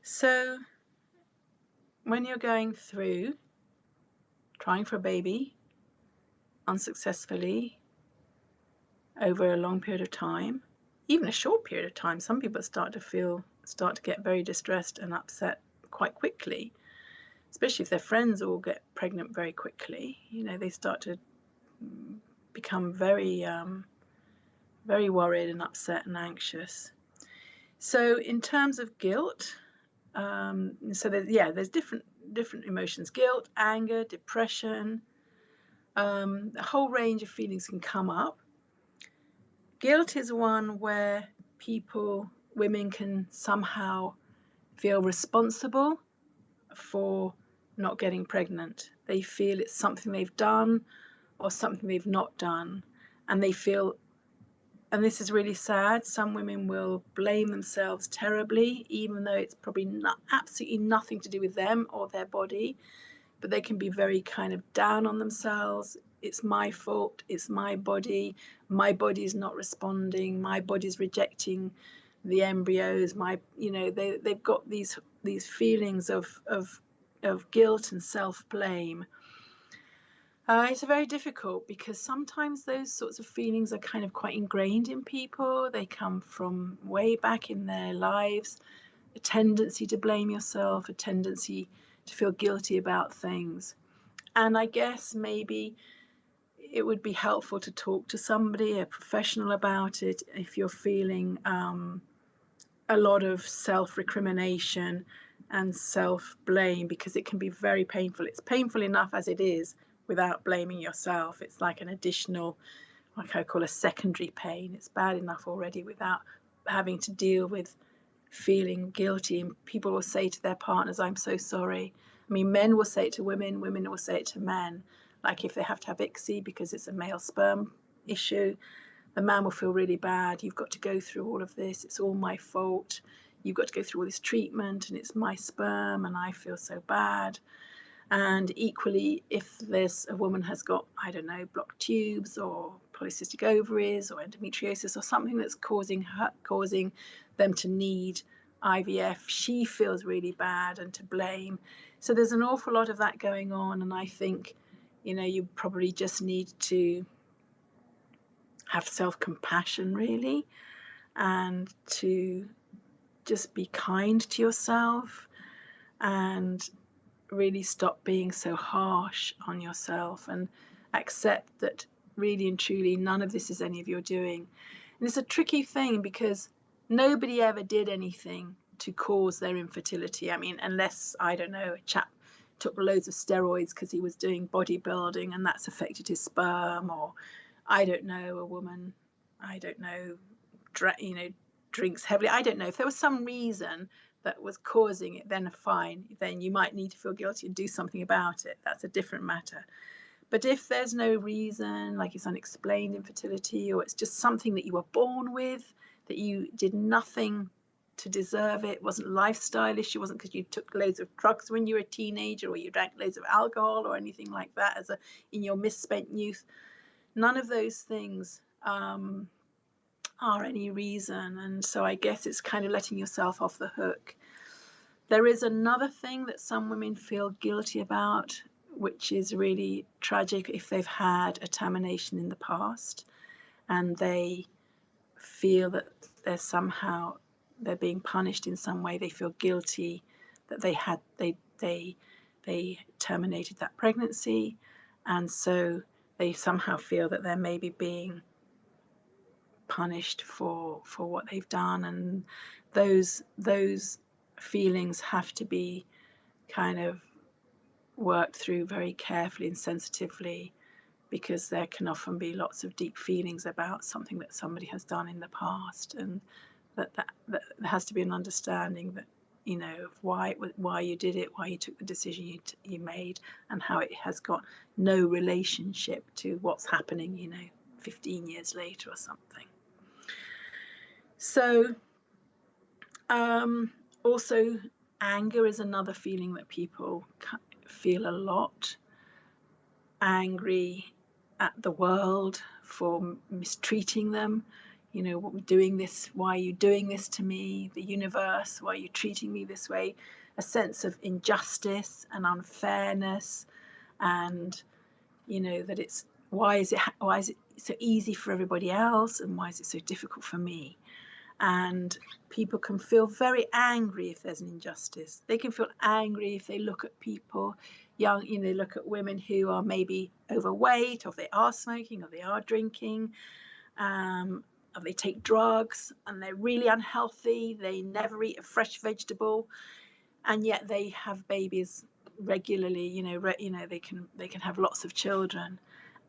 So when you're going through trying for a baby unsuccessfully over a long period of time, even a short period of time, some people start to get very distressed and upset quite quickly, especially if their friends all get pregnant very quickly. They start to become very very worried and upset and anxious. So in terms of guilt, there's different emotions: guilt, anger, depression. A whole range of feelings can come up. Guilt is one where women can somehow feel responsible for not getting pregnant. They feel it's something they've done or something they've not done, and they feel, and this is really sad, some women will blame themselves terribly, even though it's probably absolutely nothing to do with them or their body, but they can be very kind of down on themselves. It's my fault, it's my body's not responding, my body's rejecting the embryos, they've got these feelings of guilt and self-blame. It's very difficult because sometimes those sorts of feelings are kind of quite ingrained in people. They come from way back in their lives, a tendency to blame yourself, a tendency to feel guilty about things. And I guess maybe it would be helpful to talk to somebody, a professional, about it if you're feeling a lot of self-recrimination and self-blame, because it can be very painful. It's painful enough as it is without blaming yourself. It's like an additional, like I call a secondary pain. It's bad enough already without having to deal with feeling guilty. And people will say to their partners, I'm so sorry. I mean, men will say it to women, women will say it to men. Like if they have to have ICSI because it's a male sperm issue, the man will feel really bad. You've got to go through all of this. It's all my fault. You've got to go through all this treatment and it's my sperm and I feel so bad. And equally, if there's a woman has got, I don't know, blocked tubes or polycystic ovaries or endometriosis or something that's causing them to need IVF, she feels really bad and to blame. So there's an awful lot of that going on. And I think, you probably just need to have self-compassion, really, and to just be kind to yourself and really stop being so harsh on yourself and accept that really and truly none of this is any of your doing. And it's a tricky thing because nobody ever did anything to cause their infertility. I mean, unless, I don't know, a chap took loads of steroids because he was doing bodybuilding and that's affected his sperm, or I don't know, a woman, I don't know, drinks heavily. I don't know. If there was some reason that was causing it, then fine. Then you might need to feel guilty and do something about it. That's a different matter. But if there's no reason, like it's unexplained infertility, or it's just something that you were born with, that you did nothing to deserve it, wasn't lifestyle issue, wasn't because you took loads of drugs when you were a teenager or you drank loads of alcohol or anything like that in your misspent youth, none of those things are any reason. And so I guess it's kind of letting yourself off the hook. There is another thing that some women feel guilty about, which is really tragic if they've had a termination in the past and they feel that they're being punished in some way. They feel guilty that they terminated that pregnancy, and so they somehow feel that they're maybe being punished for what they've done. And those feelings have to be kind of worked through very carefully and sensitively, because there can often be lots of deep feelings about something that somebody has done in the past, and that there has to be an understanding that, of why you did it, why you took the decision you made, and how it has got no relationship to what's happening 15 years later or something. So also anger is another feeling that people feel a lot. Angry at the world for mistreating them. you know, what we're doing this, why are you doing this to me, the universe, why are you treating me this way, a sense of injustice and unfairness, and, you know, that it's, why is it so easy for everybody else, and why is it so difficult for me? And people can feel very angry if there's an injustice. They can feel angry if they look at people young, you know, look at women who are maybe overweight, or if they are smoking, or they are drinking, or they take drugs and they're really unhealthy, they never eat a fresh vegetable, and yet they have babies regularly, you know, they can have lots of children.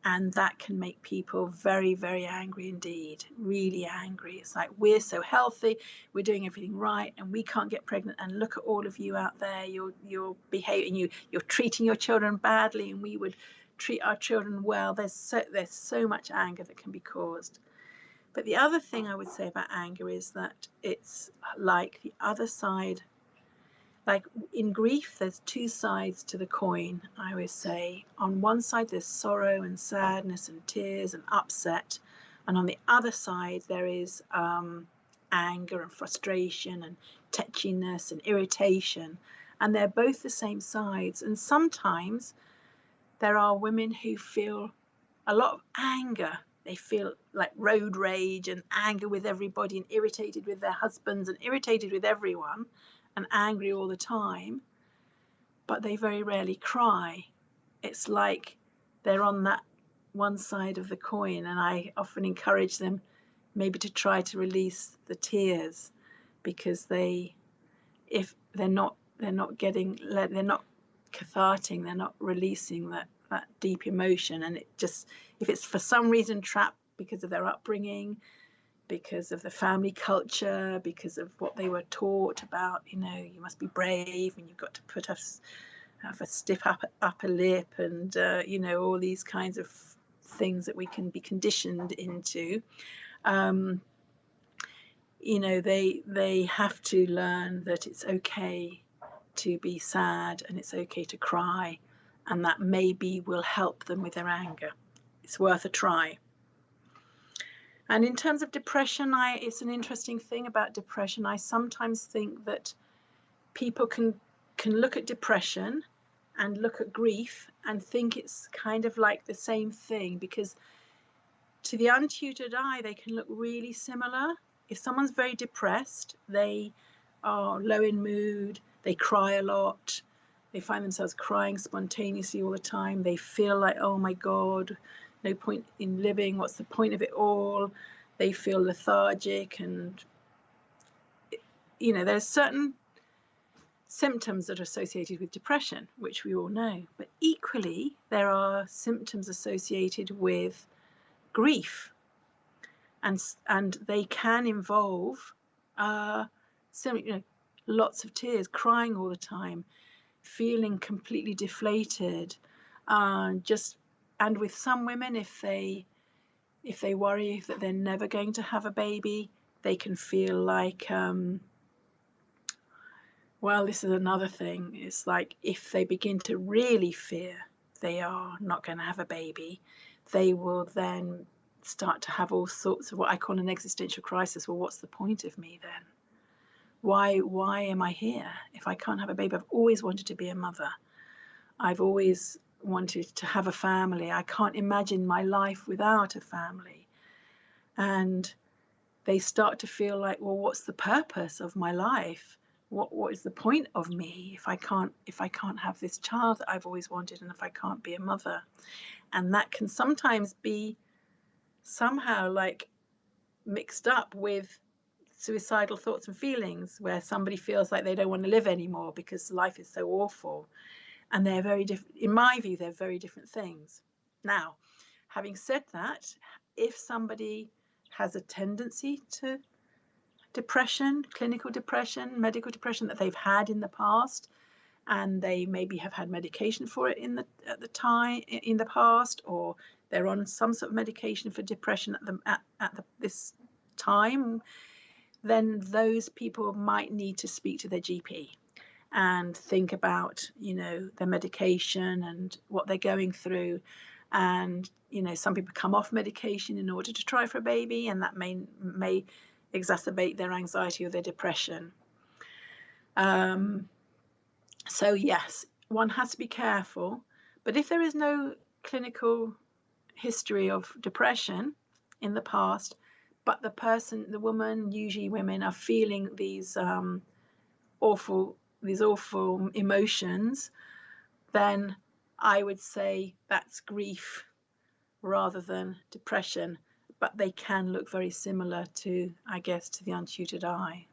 And that can make people very, very angry indeed, really angry. It's like, we're so healthy, we're doing everything right, and we can't get pregnant. And look at all of you out there, you're behaving, you're treating your children badly, and we would treat our children well. There's so much anger that can be caused. But the other thing I would say about anger is that it's like the other side. Like in grief, there's two sides to the coin, I always say. On one side, there's sorrow and sadness and tears and upset. And on the other side, there is anger and frustration and tetchiness and irritation. And they're both the same sides. And sometimes there are women who feel a lot of anger. They feel like road rage and anger with everybody, and irritated with their husbands and irritated with everyone, and angry all the time, but they very rarely cry. It's like they're on that one side of the coin, and I often encourage them maybe to try to release the tears, because if they're not cathartic, they're not releasing that deep emotion, and it just, if it's for some reason trapped because of their upbringing, because of the family culture, because of what they were taught about, you know, you must be brave and you've got to have a stiff upper lip, and you know, all these kinds of things that we can be conditioned into. You know, they have to learn that it's okay to be sad, and it's okay to cry, and that maybe will help them with their anger. It's worth a try. And in terms of depression, it's an interesting thing about depression. I sometimes think that people can look at depression and look at grief and think it's kind of like the same thing, because to the untutored eye, they can look really similar. If someone's very depressed, they are low in mood, they cry a lot, they find themselves crying spontaneously all the time, they feel like, oh my God, no point in living, what's the point of it all? They feel lethargic, and, you know, there's certain symptoms that are associated with depression, which we all know, but equally there are symptoms associated with grief, and they can involve lots of tears, crying all the time, feeling completely deflated, and with some women, if they worry that they're never going to have a baby, they can feel like, well, this is another thing. It's like, if they begin to really fear they are not going to have a baby, they will then start to have all sorts of what I call an existential crisis. Well, what's the point of me then? Why am I here if I can't have a baby? I've always wanted to be a mother. I've always wanted to have a family. I can't imagine my life without a family. And they start to feel like, well, what's the purpose of my life? What is the point of me if I can't have this child that I've always wanted, and if I can't be a mother? And that can sometimes be somehow like mixed up with suicidal thoughts and feelings, where somebody feels like they don't want to live anymore because life is so awful. And they're very different. In my view, they're very different things. Now, having said that, if somebody has a tendency to depression, clinical depression, medical depression that they've had in the past, and they maybe have had medication for it in the past, or they're on some sort of medication for depression this time, then those people might need to speak to their GP and think about, you know, their medication and what they're going through, and some people come off medication in order to try for a baby, and that may exacerbate their anxiety or their depression. So yes, one has to be careful, but if there is no clinical history of depression in the past, but the woman, usually women, are feeling these awful emotions, then I would say that's grief rather than depression, but they can look very similar to, I guess, to the untutored eye.